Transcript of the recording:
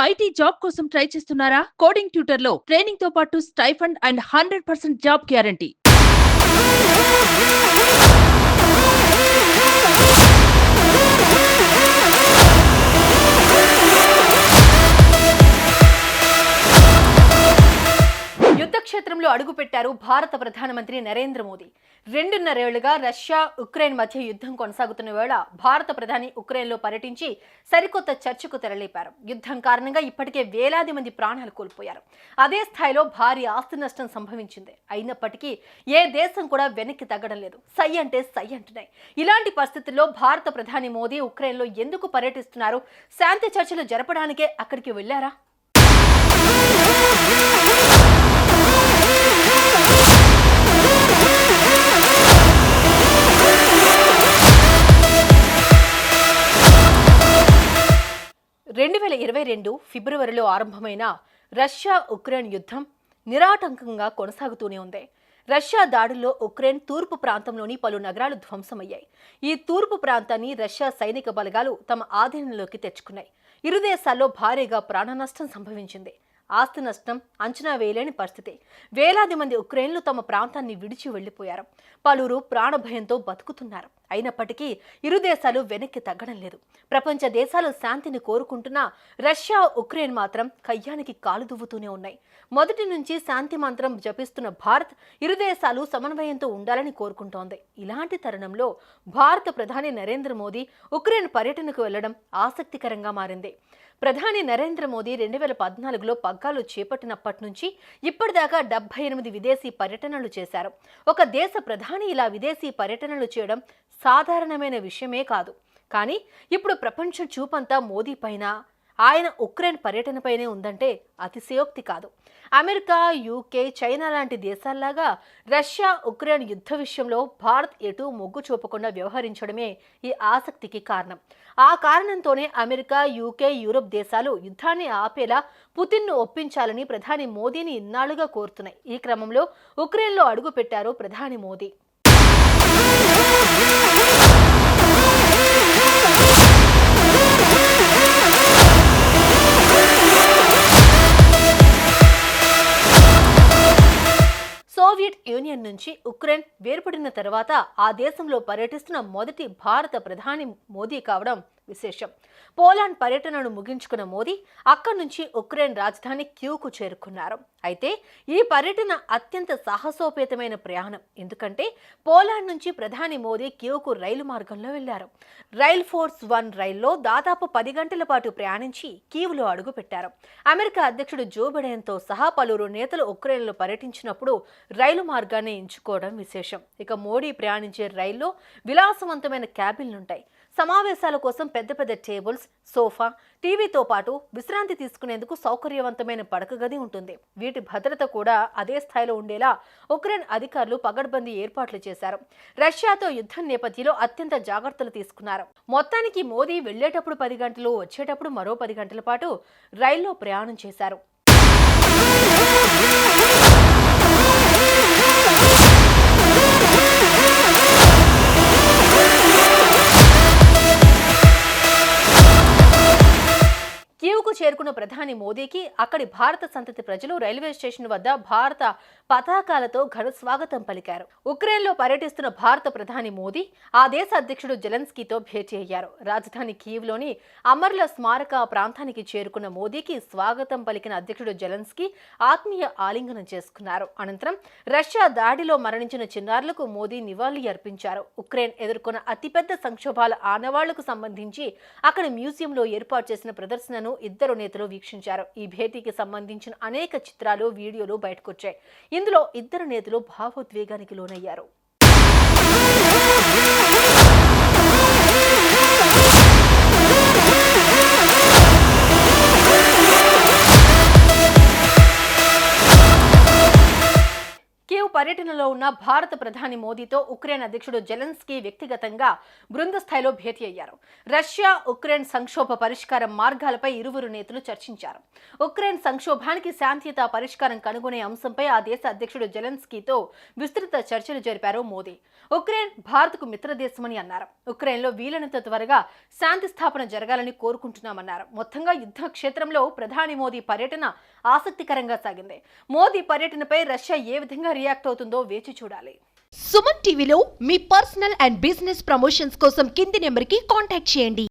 IT job కోసం try చేస్తున్నారా? Coding tutor లో ట్రైనింగ్ తో పాటు స్టైఫండ్ అండ్ 100% జాబ్ గ్యారంటీ. యుద్ధక్షేత్రంలో అడుగుపెట్టారు భారత ప్రధానమంత్రి నరేంద్ర మోదీ. 2.5 ఏళ్లుగా రష్యా ఉక్రెయిన్ మధ్య యుద్ధం కొనసాగుతున్న వేళ భారత ప్రధాని ఉక్రెయిన్లో పర్యటించి సరికొత్త చర్చకు తెరలేపారు. యుద్ధం కారణంగా ఇప్పటికే వేలాది మంది ప్రాణాలు కోల్పోయారు. అదే స్థాయిలో భారీ ఆస్తి నష్టం సంభవించింది. అయినప్పటికీ ఏ దేశం కూడా వెనక్కి తగ్గడం లేదు. సై అంటే సై అంటున్నాయి. ఇలాంటి పరిస్థితుల్లో భారత ప్రధాని మోదీ ఉక్రెయిన్లో ఎందుకు పర్యటిస్తున్నారు? శాంతి చర్చలు జరపడానికే అక్కడికి వెళ్లారా? ఫిబ్రవరిలో ఆరంభమైన రష్యా ఉక్రెయిన్ యుద్ధం నిరాటంకంగా కొనసాగుతూనే ఉంది. రష్యా దాడుల్లో ఉక్రెయిన్ తూర్పు ప్రాంతంలోని పలు నగరాలు ధ్వంసమయ్యాయి. ఈ తూర్పు ప్రాంతాన్ని రష్యా సైనిక బలగాలు తమ ఆధీనంలోకి తెచ్చుకున్నాయి. ఇరు దేశాల్లో భారీగా ప్రాణ నష్టం సంభవించింది. ఆస్తి నష్టం అంచనా వేయలేని పరిస్థితి. వేలాది మంది ఉక్రెయిన్లు తమ ప్రాంతాన్ని విడిచి వెళ్లిపోయారు. పలువురు ప్రాణభయంతో బతుకుతున్నారు. అయినప్పటికీ ఇరు దేశాలు వెనక్కి తగ్గడం లేదు. ప్రపంచ దేశాలు శాంతిని కోరుకుంటున్నా రష్యా ఉక్రెయిన్ మాత్రం కయ్యానికి కాలు దువ్వుతూనే ఉన్నాయి. మొదటి నుంచి శాంతి మంత్రం జపిస్తున్న భారత్ ఇరు దేశాలు సమన్వయంతో ఉండాలని కోరుకుంటోంది. ఇలాంటి తరుణంలో భారత ప్రధాని నరేంద్ర మోదీ ఉక్రెయిన్ పర్యటనకు వెళ్లడం ఆసక్తికరంగా మారింది. ప్రధాని నరేంద్ర మోదీ 2014లో పగ్గాలు చేపట్టినప్పటి నుంచి ఇప్పటిదాకా 78 విదేశీ పర్యటనలు చేశారు. ఒక దేశ ప్రధాని ఇలా విదేశీ పర్యటనలు చేయడం సాధారణమైన విషయమే కాదు. కానీ ఇప్పుడు ప్రపంచ చూపంతా మోదీ పైన, ఆయన ఉక్రెయిన్ పర్యటనపైనే ఉందంటే అతిశయోక్తి కాదు. అమెరికా, యూకే, చైనా లాంటి దేశాల్లాగా రష్యా ఉక్రెయిన్ యుద్ధ విషయంలో భారత్ ఎటూ మొగ్గు చూపకుండా వ్యవహరించడమే ఈ ఆసక్తికి కారణం. ఆ కారణంతోనే అమెరికా, యూకే, యూరప్ దేశాలు యుద్ధాన్ని ఆపేలా పుతిన్ను ఒప్పించాలని ప్రధాని మోదీని ఇన్నాళ్లుగా కోరుతున్నాయి. ఈ క్రమంలో ఉక్రెయిన్లో అడుగుపెట్టారు ప్రధాని మోదీ. సోవియట్ యూనియన్ నుంచి ఉక్రెయిన్ వేర్పడిన తర్వాత ఆ దేశంలో పర్యటిస్తున్న మొదటి భారత ప్రధాని మోదీ కావడం విశేషం. పోలాండ్ పర్యటనను ముగించుకున్న మోదీ అక్కడి నుంచి ఉక్రెయిన్ రాజధాని క్యూకు చేరుకున్నారు. అయితే ఈ పర్యటన అత్యంత సాహసోపేతమైన ప్రయాణం. ఎందుకంటే పోలాండ్ నుంచి ప్రధాని మోదీ క్యూకు రైలు మార్గంలో వెళ్లారు. రైల్ ఫోర్స్ 1 రైల్లో దాదాపు 10 గంటల పాటు ప్రయాణించి కీవ్లో అడుగుపెట్టారు. అమెరికా అధ్యక్షుడు జో బైడెన్తో సహా పలువురు నేతలు ఉక్రెయిన్లో పర్యటించినప్పుడు రైలు మార్గాన్ని ఎంచుకోవడం విశేషం. ఇక మోడీ ప్రయాణించే రైల్లో విలాసవంతమైన క్యాబిన్లుంటాయి. సమావేశాల కోసం పెద్ద పెద్ద టేబుల్స్, సోఫా, టీవీతో పాటు విశ్రాంతి తీసుకునేందుకు సౌకర్యవంతమైన పడక గది ఉంటుంది. వీటి భద్రత కూడా అదే స్థాయిలో ఉండేలా ఉక్రెయిన్ అధికారులు పగడ్బందీ ఏర్పాట్లు చేశారు. రష్యాతో యుద్ధం నేపథ్యంలో అత్యంత జాగ్రత్తలు తీసుకున్నారు. మొత్తానికి మోదీ వెళ్లేటప్పుడు 10 గంటలు, వచ్చేటప్పుడు మరో 10 గంటల పాటు రైల్లో ప్రయాణం చేశారు. కీవ్కు చేరుకున్న ప్రధాని మోదీకి అక్కడి భారత సంతతి ప్రజలు రైల్వే స్టేషన్ వద్ద భారత పతాకాలతో ఘన స్వాగతం పలికారు. ఉక్రెయిన్లో పర్యటిస్తున్న భారత ప్రధాని మోదీ ఆ దేశ అధ్యక్షుడు జెలెన్స్కీతో భేటీ అయ్యారు. రాజధాని కీవ్లోని అమరుల స్మారక ప్రాంతానికి చేరుకున్న మోదీకి స్వాగతం పలికిన అధ్యక్షుడు జెలెన్స్కీ ఆత్మీయ ఆలింగనం చేసుకున్నారు. అనంతరం రష్యా దాడిలో మరణించిన చిన్నారులకు మోదీ నివాళి అర్పించారు. ఉక్రెయిన్ ఎదుర్కొన్న అతిపెద్ద సంక్షోభాల ఆనవాళ్లకు సంబంధించి అక్కడి మ్యూజియంలో ఏర్పాటు చేసిన ప్రదర్శనను ఇద్దరు నేతలు వీక్షించారు. ఈ భేటీకి సంబంధించిన అనేక చిత్రాలు, వీడియోలు బయటకొచ్చాయి. ఇందులో ఇద్దరు నేతలు భావోద్వేగానికి లోనయ్యారు. పర్యటనలో ఉన్న భారత ప్రధాని మోదీతో ఉక్రెయిన్ అధ్యక్షుడు జెలెన్స్కీ వ్యక్తిగతంగా బృంద స్థాయిలో భేటీ అయ్యారు. రష్యా ఉక్రెయిన్ సంక్షోభ పరిష్కార మార్గాలపై ఇరువురు నేతలు చర్చించారు. ఉక్రెయిన్ సంక్షోభానికి శాంతియుత పరిష్కారం కనుగొనే అంశంపై ఆ దేశ అధ్యక్షుడు జెలెన్స్కీతో విస్తృత చర్చలు జరిపారు మోదీ. ఉక్రెయిన్ భారత్కు మిత్రదేశమని అన్నారు. ఉక్రెయిన్లో వీలైనంత త్వరగా శాంతి స్థాపన జరగాలని కోరుకుంటున్నామన్నారు. మొత్తంగా యుద్ధ క్షేత్రంలో ప్రధాని మోదీ పర్యటన ఆసక్తికరంగా సాగింది. మోదీ పర్యటనపై రష్యా ఏ విధంగా రియాక్ట్ అవుతుందో వేచి చూడాలి. సుమన్ టీవీలో మీ పర్సనల్ అండ్ బిజినెస్ ప్రమోషన్స్ కోసం కింది నెంబర్కి కాంటాక్ట్ చేయండి.